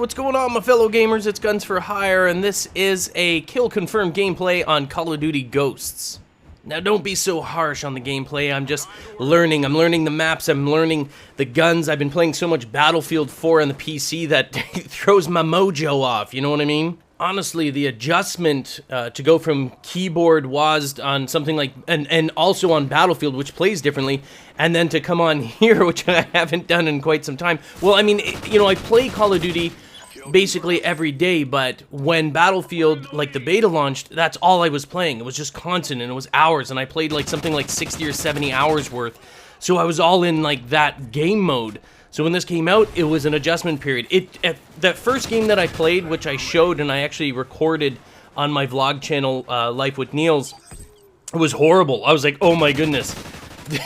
what's going on, my fellow gamers? It's Guns for Hire, and this is a kill-confirmed gameplay on Call of Duty Ghosts. Now, don't be so harsh on the gameplay. I'm just learning. I'm learning the maps. I'm learning the guns. I've been playing so much Battlefield 4 on the PC that it throws my mojo off, you know what I mean? Honestly, the adjustment to go from keyboard WASD on something like, and also on Battlefield, which plays differently, and then to come on here, which I haven't done in quite some time. Well, I mean, you know, I play Call of Duty basically every day, but when Battlefield, like the beta launched, that's all I was playing. It was just constant, and it was hours, and I played like something like 60 or 70 hours worth. So I was all in like that game mode. So when this came out, it was an adjustment period. That first game that I played, which I showed and I actually recorded on my vlog channel, Life with Niels, it was horrible. I was like, oh my goodness,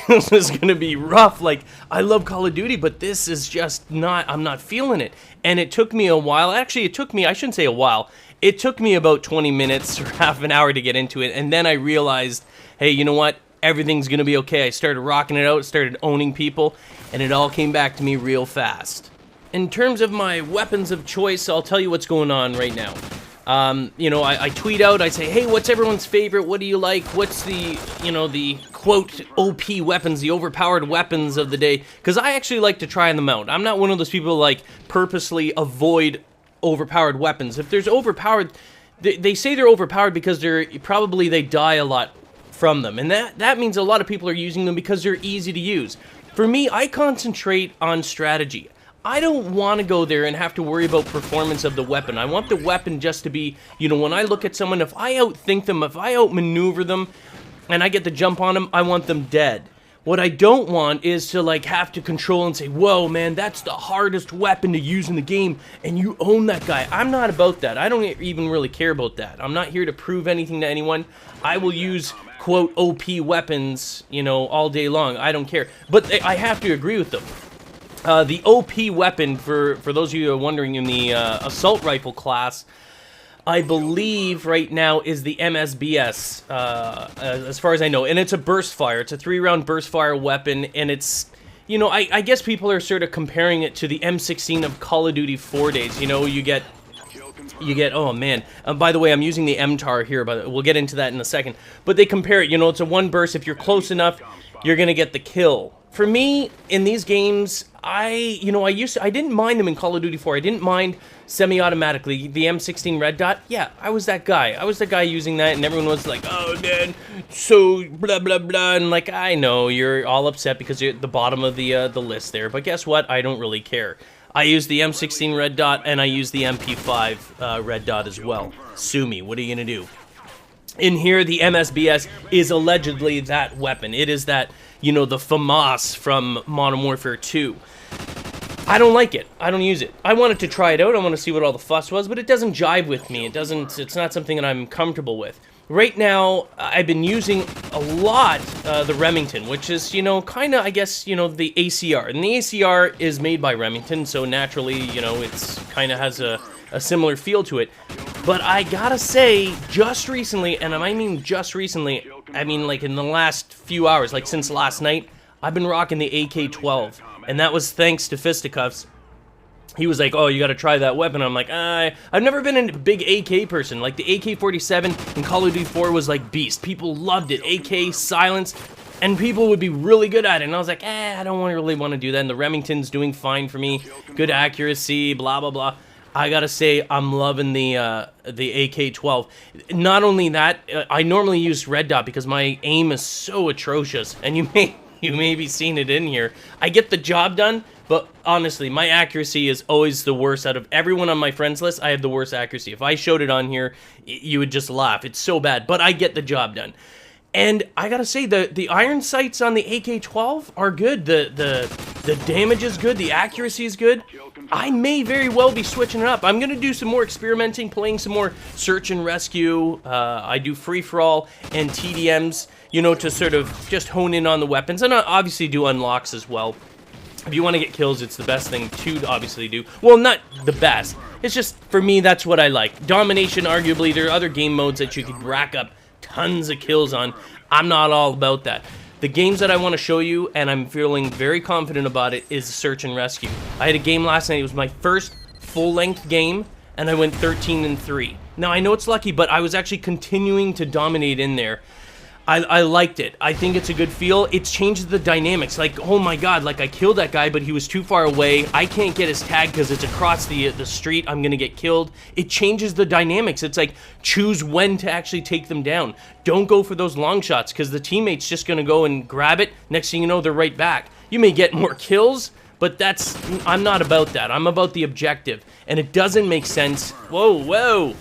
this is gonna be rough. Like, I love Call of Duty, but this is just not, I'm not feeling it. And it took me a while. Actually, it took me, I shouldn't say a while, it took me about 20 minutes or half an hour to get into it. And then I realized, hey, you know what? Everything's gonna be okay. I started rocking it out, started owning people, and it all came back to me real fast. In terms of my weapons of choice, I'll tell you what's going on right now. You know, I tweet out, I say, hey, what's everyone's favorite? What do you like? What's the, you know, the quote OP weapons, the overpowered weapons of the day? Because I actually like to try them out. I'm not one of those people who, like, purposely avoid overpowered weapons. If there's overpowered, they say they're overpowered because they die a lot from them, and that means a lot of people are using them because they're easy to use. For me, I concentrate on strategy. I don't want to go there and have to worry about performance of the weapon. I want the weapon just to be, you know, when I look at someone, if I outthink them, if I outmaneuver them, and I get the jump on them, I want them dead. What I don't want is to, like, have to control and say, whoa, man, that's the hardest weapon to use in the game, and you own that guy. I'm not about that. I don't even really care about that. I'm not here to prove anything to anyone. I will use, quote, OP weapons, you know, all day long. I don't care. But I have to agree with them. The OP weapon, for those of you who are wondering, in the assault rifle class, I believe right now is the MSBS, as far as I know, and it's a burst fire. It's a 3-round burst fire weapon, and it's, you know, I guess people are sort of comparing it to the M16 of Call of Duty 4 days. You know, you get, oh man, by the way, I'm using the MTAR here, but we'll get into that in a second. But they compare it, you know, it's a one burst. If you're close enough, you're gonna get the kill. For me, in these games, I didn't mind them in Call of Duty 4. I didn't mind semi-automatically. The M16 red dot, yeah, I was that guy. I was the guy using that, and everyone was like, oh, man, so blah, blah, blah. And like, I know, you're all upset because you're at the bottom of the list there. But guess what? I don't really care. I use the M16 red dot, and I use the MP5 red dot as well. Sue me. What are you going to do? In here, the MSBS is allegedly that weapon. It is that, you know, the FAMAS from Modern Warfare 2. I don't like it. I don't use it. I wanted to try it out. I want to see what all the fuss was, but it doesn't jive with me. It's not something that I'm comfortable with. Right now, I've been using a lot the Remington, which is, you know, kind of, I guess, you know, the ACR. And the ACR is made by Remington, so naturally, you know, it's kind of has a similar feel to it. But I gotta say, just recently, and I mean just recently, I mean like in the last few hours, like since last night, I've been rocking the AK-12. And that was thanks to Fisticuffs. He was like, oh, you gotta try that weapon. I'm like, I've never been a big AK person. Like, the AK-47 in Call of Duty 4 was like beast. People loved it. AK, silence, and people would be really good at it. And I was like, I don't really want to do that. And the Remington's doing fine for me. Good accuracy, blah, blah, blah. I gotta say, I'm loving the AK-12. Not only that, I normally use red dot because my aim is so atrocious, and you may be seeing it in here. I get the job done, but honestly, my accuracy is always the worst. Out of everyone on my friends list, I have the worst accuracy. If I showed it on here, you would just laugh. It's so bad, but I get the job done. And I gotta say, the iron sights on the AK-12 are good. The damage is good. The accuracy is good. I may very well be switching it up. I'm gonna do some more experimenting, playing some more search and rescue. I do free-for-all and TDMs, you know, to sort of just hone in on the weapons. And I obviously do unlocks as well. If you want to get kills, it's the best thing to obviously do. Well, not the best. It's just, for me, that's what I like. Domination, arguably, there are other game modes that you could rack up tons of kills on. I'm not all about that. The games that I want to show you, and I'm feeling very confident about it, is search and rescue. I had a game last night. It was my first full-length game, and I went 13-3. Now, I know it's lucky, but I was actually continuing to dominate in there. I liked it. I think it's a good feel. It changes the dynamics. Like, oh my god, like I killed that guy, but he was too far away. I can't get his tag because it's across the street. I'm gonna get killed. It changes the dynamics. It's like, choose when to actually take them down. Don't go for those long shots because the teammate's just gonna go and grab it. Next thing you know, they're right back. You may get more kills, but I'm not about that. I'm about the objective. And it doesn't make sense. Whoa.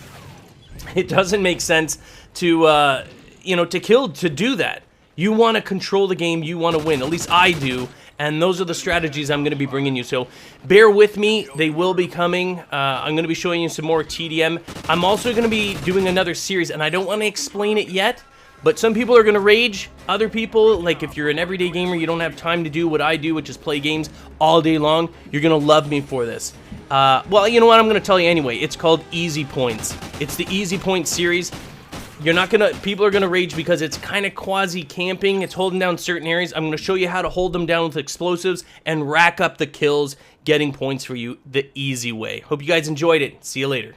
It doesn't make sense to, to do that. You want to control the game, you want to win. At least I do, and those are the strategies I'm going to be bringing you. So bear with me, they will be coming. I'm going to be showing you some more TDM. I'm also going to be doing another series, and I don't want to explain it yet, but some people are going to rage. Other people, like if you're an everyday gamer, you don't have time to do what I do, which is play games all day long, you're going to love me for this. Well, you know what, I'm going to tell you anyway. It's called Easy Points. It's the Easy Points series. People are gonna rage because it's kind of quasi-camping. It's holding down certain areas. I'm gonna show you how to hold them down with explosives and rack up the kills, getting points for you the easy way. Hope you guys enjoyed it. See you later.